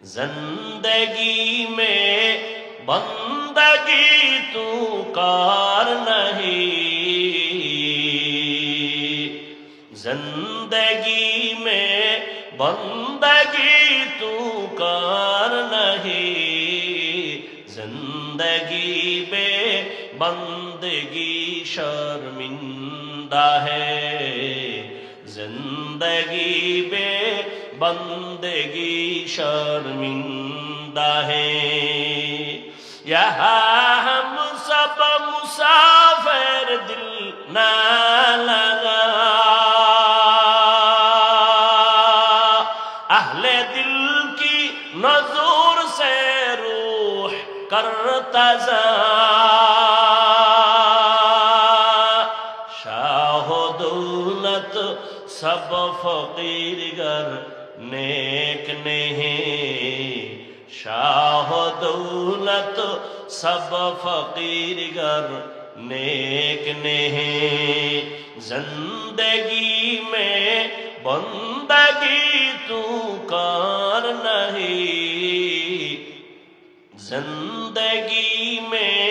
जिंदगी में बंदगी तू कार नहीं, जिंदगी में बंदगी तू कार नहीं, जिंदगी बे बंदगी शर्मिंदा है, जिंदगी बे बंदगी शर्मिंदा है। यहाँ हम सब मुसाफिर दिल ना लगा, अहले दिल की नजर से रूह करता जा, शाह दौलत सब फकीर गर नेक नहीं, शाह दौलत सब फकीर गर नेक नहीं, जिंदगी में बंदगी तू कार नहीं, जिंदगी में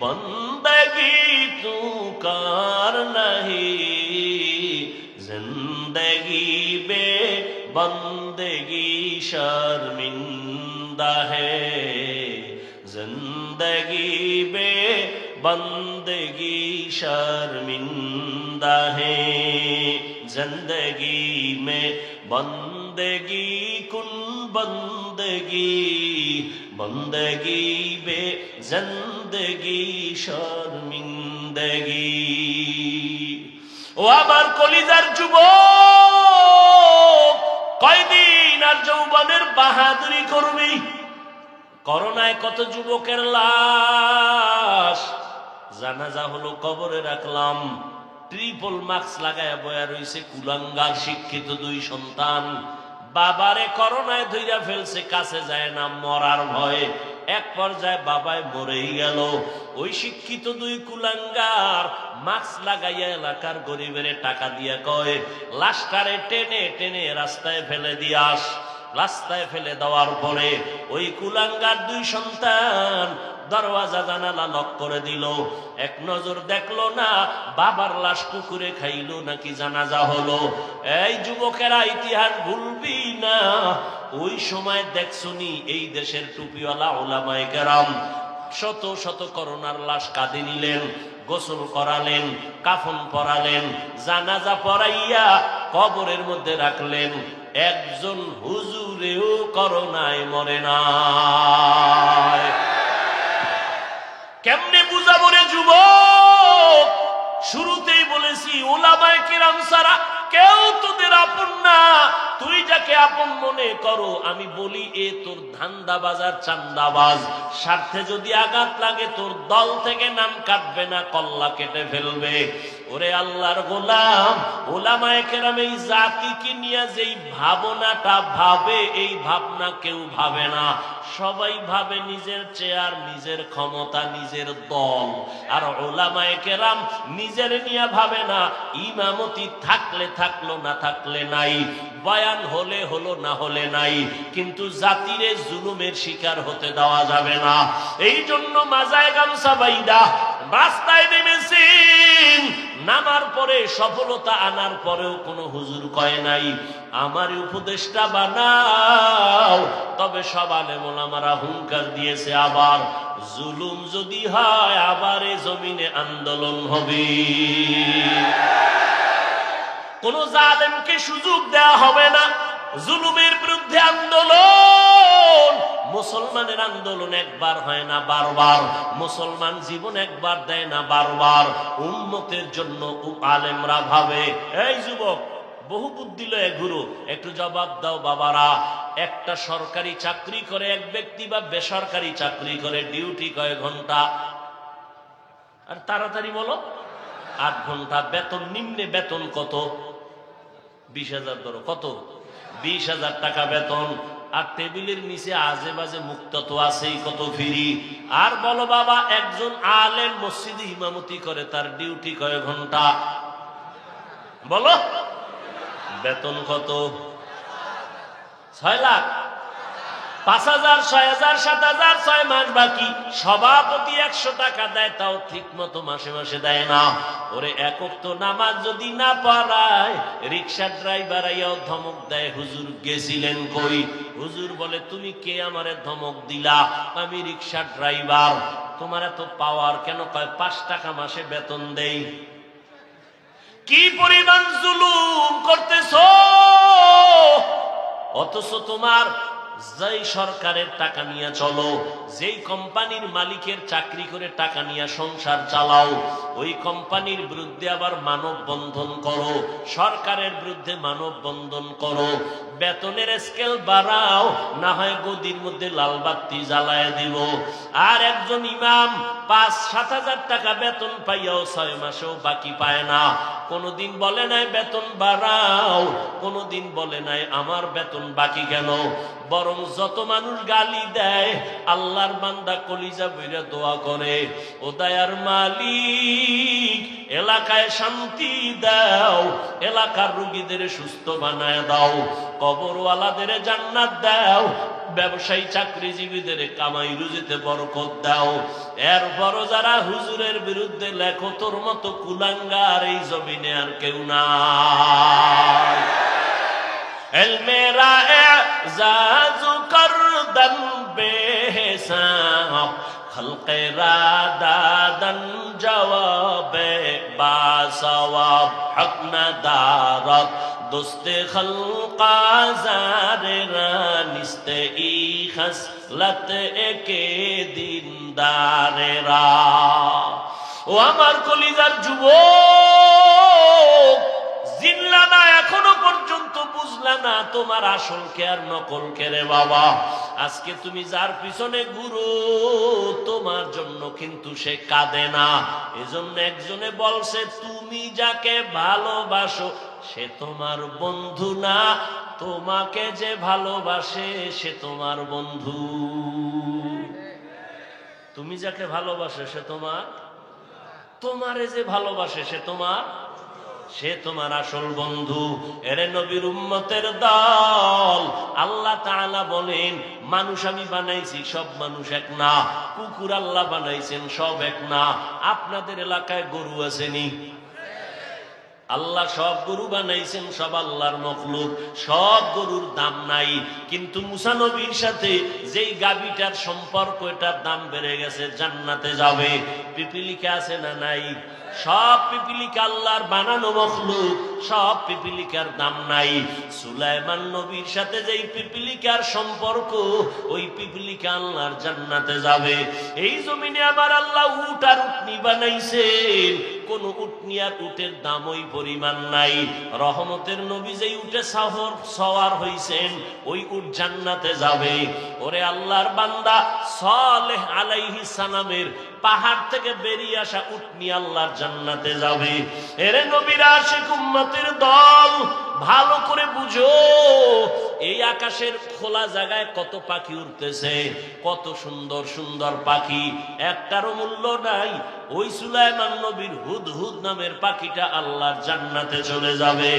बंदगी तू कार नहीं, जिंदगी बे बंदगी शर्मिंदा है, जिंदगी बे बंदगी शर्मिंदा है, जिंदगी में बंदगी कुन बंदगी, बंदगी बे जिंदगी शर्मिंदगी। ও আমার কলিজার যুবক, কয়দিন আর যৌবনের বাহাদুরি করবি? করোনায় কত যুবকের লাশ, জানাজা হলো কবরে রাখলাম, ট্রিপল মাস্ক লাগায় বয়া রইছে কুলাঙ্গার শিক্ষিত দুই সন্তান, বাবারে করোনায় ধইরা ফেলছে, কাছে যায় না মরার ভয়ে, এক পর্যায়ে বাবায় মরেই গেল। ওই শিক্ষিত দুই কুলাঙ্গার মাস্ক লাগাইয়া এলাকার গরিবের টাকা দিয়া কয় লাশটারে টেনে টেনে রাস্তায় ফেলে দিয়াস। রাস্তায় ফেলে দেওয়ার পরে ওই কুলাঙ্গার দুই সন্তান দরওয়াজা জানালা লক করে দিল, এক নজর দেখলো না বাবার লাশ কুকুরে খাইলো নাকি জানাজা হলো। এই যুবকেরা ইতিহাস ভুলবি না, ওই সময় দেখছনি এই দেশের টুপিওয়ালা উলামায়ে কেরাম শত শত করোনার লাশ কাঁধে নিলেন, গোসল করালেন, কাফন পরালেন, জানাজা পরাইয়া কবরের মধ্যে রাখলেন। একজন হুজুরেও করোনায় মরে না। কেমনে বুঝাবো রে যুবক? শুরুতেই বলেছি উলামায়ে কেরাম ছাড়া কেউ তোদের আপন না। তুই যাকে আপন মনে করো, আমি বলি এ তোর ধান্দাবাজ আর চান্দাবাজ। স্বার্থে যদি আঘাত লাগে তোর দল থেকে নাম কাটবে না, কল্লা কেটে ফেলবে। ওরে আল্লাহর গোলাম, উলামায়ে কেরাম এই জাতিকে নিয়ে যেই ভাবনাটা ভাবে, এই ভাবনা কেউ ভাবে না। সবাই ভাবে নিজের চেয়ার, নিজের ক্ষমতা, নিজের দল। আর উলামায়ে কেরাম নিজের নিয়ে ভাবে না। ইমামতি থাকলে থাকলো, না থাকলে নাই, বয়ান হলে হলো, না হলে নাই, কিন্তু জাতিরে জুলুমের শিকার হতে দেওয়া যাবে না। এই জন্য মাজায় গামছা বাইদা রাস্তায় নেমেছেন। নামার পরে সফলতা আনার পরেও কোনো হুজুর কয় নাই আমার উপদেশটা বানাও। তবে সব আলেম ওলামারা হুঙ্কার দিয়েছে, আবার জুলুম যদি হয় আবার এ জমিনে আন্দোলন হবে। কোন জালেমকে সুযোগ দেওয়া হবে না। জুলুমের বিরুদ্ধে আন্দোলন। মুসলমানের আন্দোলন একবার হয় না, বারবার। মুসলমান জীবন একবার দেয় না, বারবার। উম্মতের জন্য আলেমরা ভাবে। এই যুবক, বহু বুদ্ধি লয়ে ঘুরো, একটু জবাব দাও বাবারা। একটা সরকারি চাকরি করে এক ব্যক্তি বা বেসরকারি চাকরি করে, ডিউটি কয় ঘন্টা? আর তাড়াতাড়ি বলো। 8 ঘন্টা। বেতন নিম্নে বেতন কত? 20,000 ধরো। কত? 20,000 টাকা বেতন। আর টেবিলের নিচে আজে বাজে মুক্ত তো আছেই, কত ফ্রি। আর বলো বাবা, একজন আলেম মসজিদে ইমামতি করে, তার ডিউটি কয় ঘন্টা? বলো। বেতন কত? 6 লাখ। 5,000, 6,000, 7,000, 6 মাস বাকি, সভাপতি 100 টাকা দেয়, তাও ঠিক মতো মাসে মাসে দেয় না। ওরে একক তো নামাজ যদি না পড়ায়, রিক্সার ড্রাইভার আইয়াও ধমক দেয়, হুজুর গেছিলেন কই? হুজুর বলে, তুমি কে আমারে ধমক দিলা? আমি রিক্সার ড্রাইভার। তোমার এত পাওয়ার কেন? কয় 5 টাকা মাসে বেতন দেই। কি পরিমাণ জুলুম করতেছো! অথচ তোমার যেই সরকারের টাকা নিয়ে চলো, যেই কোম্পানির মালিকের চাকরি করে টাকা নিয়ে সংসার চালাও, ওই কোম্পানির বিরুদ্ধে আবার মানববন্ধন করো, সরকারের বিরুদ্ধে মানববন্ধন করো, বেতনের স্কেল বাড়াও, না হয় গদির মধ্যে লাল বাতি জ্বালায় দিব। আর একজন ইমাম 5-7 হাজার টাকা বেতন পাইয়াও 6 মাসেও বাকি পায় না। কোনদিন বলে নাই বেতন বাড়াও, কোনদিন বলে নাই আমার বেতন বাকি কেন। বরং যত মানুষ গালি দেয়, আল্লাহর বান্দা কলিজা বইরা দোয়া করে, ও দয়ার মালিক, এলাকায় শান্তি দাও, এলাকার রোগীদের সুস্থ বানায় দাও, কবরওয়ালাদের জান্নাত দাও, ব্যবসায়ী চাকরিজীবীদের কামাই রুজিতে বরকত দাও। এরপরও যারা হুজুরের বিরুদ্ধে লেখো, তোর মতো কুলাঙ্গার এই জমিনে আর কেউ নাই। মেরা এজাজু করদন বেহিসাব, খলকে রাদাদন জওয়াবে বাসওয়াব, হক নদারত দোস্তে খলকা জারে রানিস্তে ই খসলত একে দিনদারেরা। ও আমার কলিজার যুবক, জিনলা না, এখনো পর্যন্ত বুঝলা না তোমার আসল কে আর নকল কে রে বাবা। আজকে তুমি যার পিছনে ঘুরো, তোমার জন্য কিন্তু সে কাঁদে না। এজন্য একজনে বলছে, তুমি যাকে ভালোবাসো সে তোমার বন্ধু না, তোমাকে যে ভালোবাসে সে তোমার বন্ধু। তুমি যাকে ভালোবাসে সে তোমার, তোমারে যে ভালোবাসে সে তোমার আসল বন্ধু। এরে নবীর উম্মতের দল, আল্লাহ তাআলা বলেন, মানুষ আমি বানাইছি, সব মানুষ এক না। কুকুর আল্লাহ বানাইছেন, সব এক না। আপনাদের এলাকায় গরু আসেনি? আল্লাহ সব গরু বানাইছেন, সব আল্লাহর মখলুক, সব গরুর দাম নাই। কিন্তু মুসা নবীর সাথে যেই গাভীটার সম্পর্ক, এটার দাম বেড়ে গেছে, জান্নাতে যাবে। পিপিলিকা আছে না নাই? সব পিপিলিকা আল্লাহর বানানো মখলুক, সব পিপিলিকার দাম নাই। সুলাইমান নবীর সাথে যেই পিপিলিকার সম্পর্ক, ওই পিপিলিকা আল্লাহর জান্নাতে যাবে। এই জমিনে আমার আল্লাহ উট আর উটনি বানাইছেন, কোন উটনি আর উটের দাম ওই পরিমাণ নাই। রহমতের নবী যেই উটে সওয়ার হইছেন, ওই উট জান্নাতে যাবে। ওরে আল্লাহর বান্দা, সালেহ আলাইহিস সালামের পাহাড় থেকে বেরিয়ে আসা উটনি আল্লাহর জান্নাতে যাবে। এরে নবীর আশিক উম্মতের দল, ভালো করে বুঝো, এই আকাশের খোলা জায়গায় কত পাখি উড়তেছে, কত সুন্দর সুন্দর পাখি, একটারও মূল্য নাই। ওই সুলাইমান নবীর হুদহুদ নামের পাখিটা আল্লাহর জান্নাতে চলে যাবে।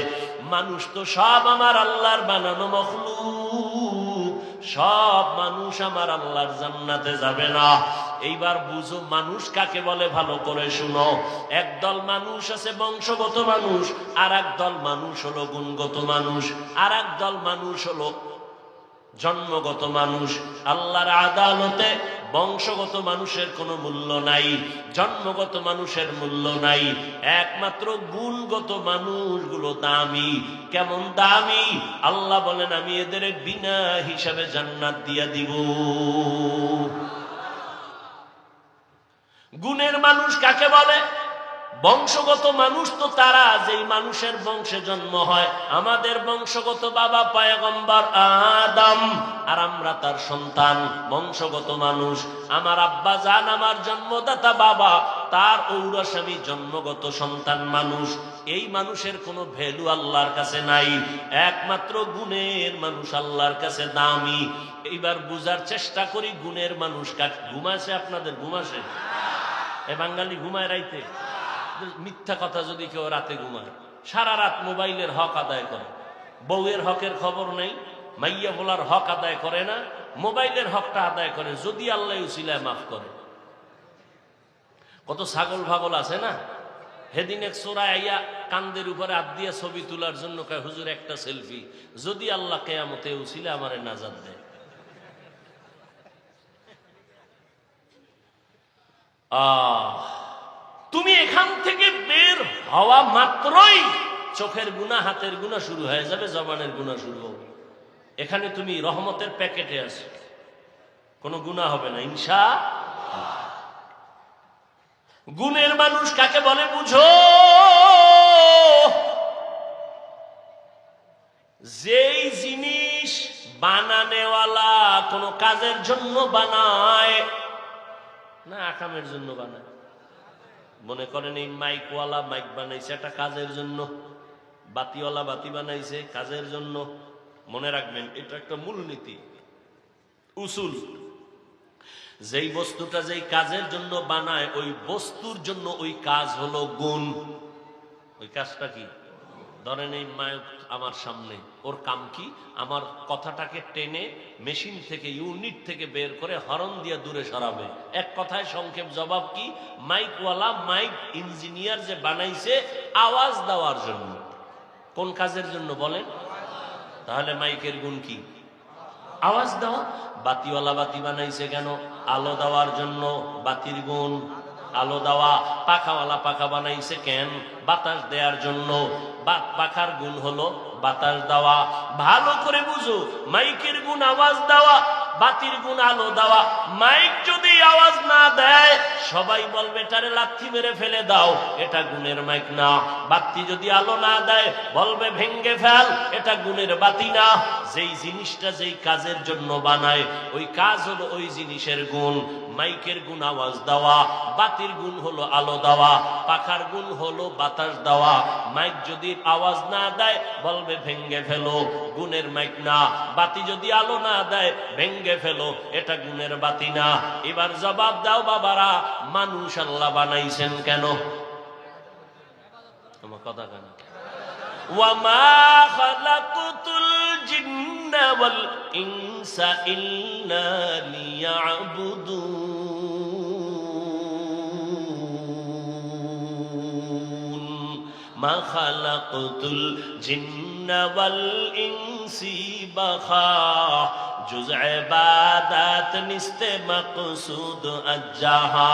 মানুষ তো সব আমার আল্লাহর বানানো মখলুক, সব মানুষ আমার আল্লাহর জান্নাতে যাবে না। এইবার বুঝো মানুষ কাকে বলে, ভালো করে শুনো। একদল মানুষ আছে বংশগত মানুষ, আর একদল মানুষ হলো গুণগত মানুষ, আর একদল মানুষ হলো জন্মগত মানুষ। আল্লাহর আদালতে বংশগত মানুষের কোনো মূল্য নাই, জন্মগত মানুষের মূল্য নাই। একমাত্র গুণগত মানুষগুলো দামি। কেমন দামি? আল্লাহ বলেন, আমি এদের বিনা হিসাবে জান্নাত দিয়া দিব। গুণের মানুষ কাকে বলে? বংশগত মানুষ তো তারা যেই মানুষের বংশে জন্ম হয়। আমাদের বংশগত বাবা পয়গম্বর আদম, আর আমরা তার সন্তান, বংশগত মানুষ। আমার আব্বা জান, আমার জন্মদাতা বাবা, তার ঔরস আমি জন্মগত সন্তান মানুষ। এই মানুষের কোনো ভ্যালু আল্লাহর কাছে নাই। একমাত্র গুণের মানুষ আল্লাহর কাছে দামি। এইবার বুঝার চেষ্টা করি, গুণের মানুষ কাকে? ঘুমাসে? আপনাদের ঘুমাসে? এ বাঙালি ঘুমায় রাইতে? মিথ্যা কথা। যদি কেউ রাতে ঘুমায়, সারা রাত মোবাইলের হক আদায় করে, বউয়ের হকের খবর নেই, মাইয়া বলার হক আদায় করে না, মোবাইলের হকটা আদায় করে, যদি আল্লাহ উসিলায় মাফ করে। কত ছাগল ভাগল আছে না, হেদিন এক চোরা আইয়া কান্দের উপরে হাত দিয়ে ছবি তোলার জন্য কয় হুজুর একটা সেলফি, যদি আল্লাহ কিয়ামতে উসিলা আমারে নাজাত দেয়। তুমি এখান থেকে বের হওয়া মাত্রই চোখের গুনাহ, হাতের গুনাহ শুরু হয়ে যাবে, জবানের গুনাহ শুরু হবে। এখানে তুমি রহমতের প্যাকেটে আছো, কোনো গুনাহ হবে না ইনশাআল্লাহ। গুণের মানুষ কাকে বলে বুঝো? যেই জিনিস বানানেওয়ালা কোনো কাজের জন্য বানায় না, আকামের জন্য বানায়। মনে করেন এই মাইকওয়ালা মাইক বানাইছে একটা কাজের জন্য, বাতিওয়ালা বাতি বানাইছে কাজের জন্য। মনে রাখবেন এটা একটা মূলনীতি, উসুল। যেই বস্তুটা যেই কাজের জন্য বানায় ওই বস্তুর জন্য ওই কাজ হলো গুণ। ওই কাজটা কি? ধরেন এই মাইক আমার সামনে, ওর কাম কি? আমার কথাটাকে টেনে মেশিন থেকে, ইউনিট থেকে বের করে হরন দিয়ে দূরে সরাবে। এক কথায় সংক্ষেপ জবাব কি? মাইকওয়ালা মাইক ইঞ্জিনিয়ার যে বানাইছে আওয়াজ দেওয়ার জন্য। কোন কাজের জন্য বলেন? তাহলে মাইকের গুণ কি? আওয়াজ দেওয়া। বাতিওয়ালা বাতি বানাইছে কেন? আলো দেওয়ার জন্য, বাতির গুণ আলো দেওয়া। পাখাওয়ালা পাখা বানাইছে কেন? বাতাস দেওয়ার জন্য, পাখার গুণ হলো বাতাস দেওয়া। ভালো করে বুঝো, মাইকের গুণ আওয়াজ দেওয়া, বাতির গুণ আলো দেওয়া। মাইক যদি আওয়াজ না দেয় সবাই বলবে এটারে লাথি মেরে ফেলে দাও, এটা গুণের মাইক না। বাতি যদি আলো না দেয় বলবে ভেঙ্গে ফেল, এটা গুণের বাতি না। যেই জিনিসটা যেই কাজের জন্য বানায় ওই কাজ হলো ওই জিনিসের গুণ। মাইকের গুণ আওয়াজ দেওয়া, বাতির গুণ হলো আলো দেওয়া, পাখার গুণ হলো বাতাস দেওয়া। মাইক যদি আওয়াজ না দেয় বলবে ভেঙ্গে ফেলো, গুণের মাইক না। বাতি যদি আলো না দেয় ভেঙ্গে ফেলো, এটা গুণের বাতি না। এবার জবাব দাও বাবারা, মানুষ আল্লাহ বানাইছেন কেন? তোমার কথা কেন? ওয়ামা খালাকুতুল জিন্না ওয়াল ইনসা ইল্লা লিয়াবুদুন। মা খালাকুতুল জিন্না ওয়াল ইনসি বাখা জুজ ইবাদাত নিস্তে মাকসুদ আজ্জাহা।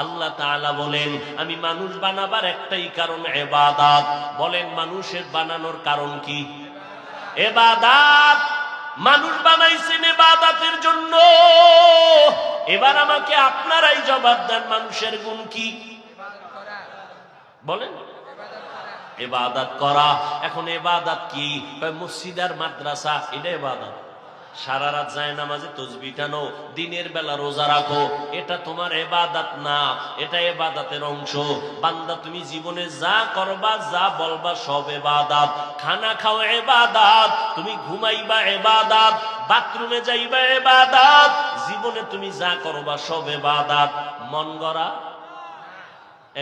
আল্লাহ তাআলা বলেন আমি মানুষ বানাবার একটাই কারণ ইবাদত। বলেন মানুষের বানানোর কারণ কি? ইবাদত। মানুষ বানাইছেন ইবাদতের জন্য। এবার আমাকে আপনারাই জবাব দেন, মানুষের গুণ কি? বলেন ইবাদত করা। এখন ইবাদত কি? মসজিদ আর মাদ্রাসা এটা ইবাদত। সারা রাত যায় নামাজে তাসবিহ টানো, দিনের বেলা রোজা রাখো, এটা তোমার ইবাদত না, এটা ইবাদতের অংশ। বান্দা তুমি জীবনে যা করবা যা বলবা সব ইবাদত। খানা খাও ইবাদত, তুমি ঘুমাইবা ইবাদত, বাথরুমে যাইবা ইবাদত, জীবনে তুমি যা করবা সব ইবাদত। মন গড়া।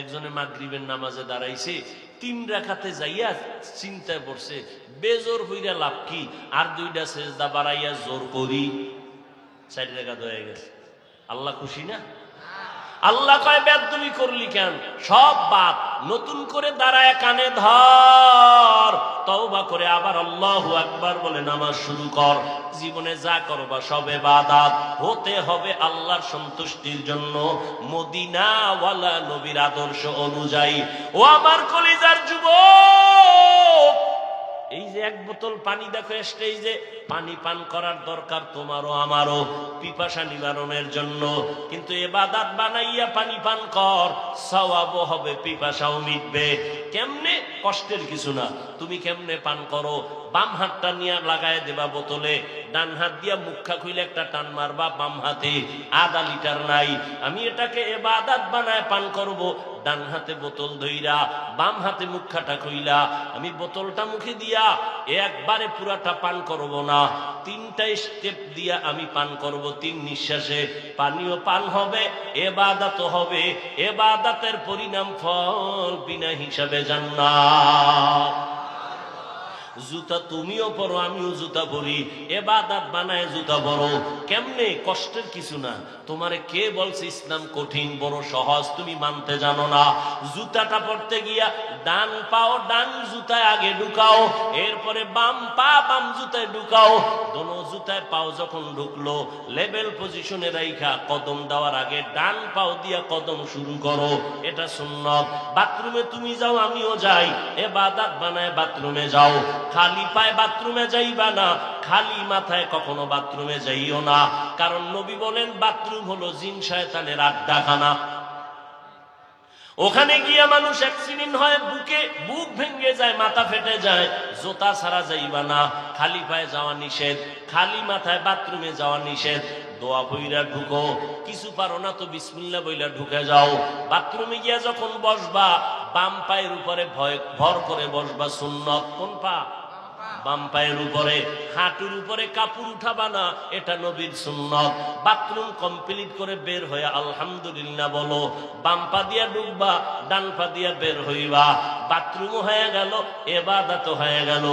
একজনে মাগরিবের নামাজে দাঁড়াইছে, 3 রাকাতে যাইয়া চিন্তায় পড়ছে বেজোর হইরা লাভ কি, আর 2টা সেজদা বাড়াইয়া জোর করি 4 রাকাত হয়ে গেছে। আল্লাহ খুশি না? আল্লাহ কয় বেদবি করলি কেন? সব বাদ, নতুন করে দাঁড়ায় কানে ধর, তওবা করে আবার আল্লাহু আকবার বলে নামাজ শুরু কর। জীবনে যা করবা সব ইবাদত হতে হবে আল্লাহর সন্তুষ্টির জন্য, মদিনাওয়ালা নবীর আদর্শ অনুযায়ী। ও আমার কলিজার যুবক, এই যে 1 বোতল পানি দেখো স্টেজে, পানি পান করার দরকার তোমারও আমারও, পিপাসা নিবারণের জন্য। কিন্তু ইবাদত বানাইয়া পানি পান কর, সওয়াবও হবে, পিপাসাও মিটবে। কেমনে? কষ্টের কিছু না। তুমি কেমনে পান করো? বাম হাতটা নিয়ে লাগায় দেবা বোতলে, ডান হাত দিয়া মুখা খুইলে একটা টান মারবা বাম হাতে, আধা লিটার নাই। আমি এটাকে ইবাদত বানায় পান করব, ডান হাতে বোতল ধইরা বাম হাতে মুখাটা খুইলা আমি বোতলটা মুখে দিয়া একবারে পুরাটা পান করব না, 3টা স্টেপ দিয়া আমি পান করব। 3 নিঃশ্বাসে পানিও পান হবে, ইবাদতও হবে। ইবাদতের পরিণাম ফল বিনা হিসাবে জান্নাত। জুতা তুমিও পরো, আমিও জুতা পরি, এবাদত বানায় জুতা পরো। কেমনে? কষ্টের কিছু না। তোমারে কে বলছে ইসলাম কঠিন? বড় সহজ, তুমি মানতে জানো না। জুতাটা পরতে গিয়া ডান পাও ডান জুতায় আগে ঢুকাও, এরপরে বাম পা বাম জুতায় ঢুকাও। দোনো জুতায় পাও যখন ঢুকলো, লেভেল পজিশনে রাইখা কদম দেওয়ার আগে ডান পাও দিয়া কদম শুরু করো। এটা সুন্নত। বাথরুমে তুমি যাও, আমিও যাই, ইবাদত বানায় বাথরুমে যাও। খালি পায়ে বাথরুমে যাইবা না, খালি মাথায় কখনো বাথরুমে যাইও না। কারণ নবী বলেন বাথরুম হলো জিন শয়তানের আড্ডাখানা। ওখানে গিয়া মানুষ অ্যাক্সিডেন্ট হয়, বুক ভেঙে যায়, মাথা ফেটে যায়। জুতা ছাড়া যাইবা না, খালি পায়ে যাওয়া নিষেধ, খালি মাথায় বাথরুমে যাওয়া নিষেধ। দোয়া বইরা ঢুকো, কিছু পারো না তো বিসমিল্লাহ বইলা ঢুকে যাও। বাথরুমে গিয়া যখন বসবা, বাম পায়ের উপরে ভর করে বসবা, সুন্নত। কোন পা? বাম পায়ের উপরে। হাঁটুর উপরে কাপড় উঠাবা না, এটা নবীর সুন্নত। বাথরুম কমপ্লিট করে বের হয়ে আলহামদুলিল্লাহ বলো। বাম পা দিয়া ঢুকবা, ডান পা দিয়া বের হইবা। বাথরুমও হয়ে গেল, ইবাদতও হয়ে গেল।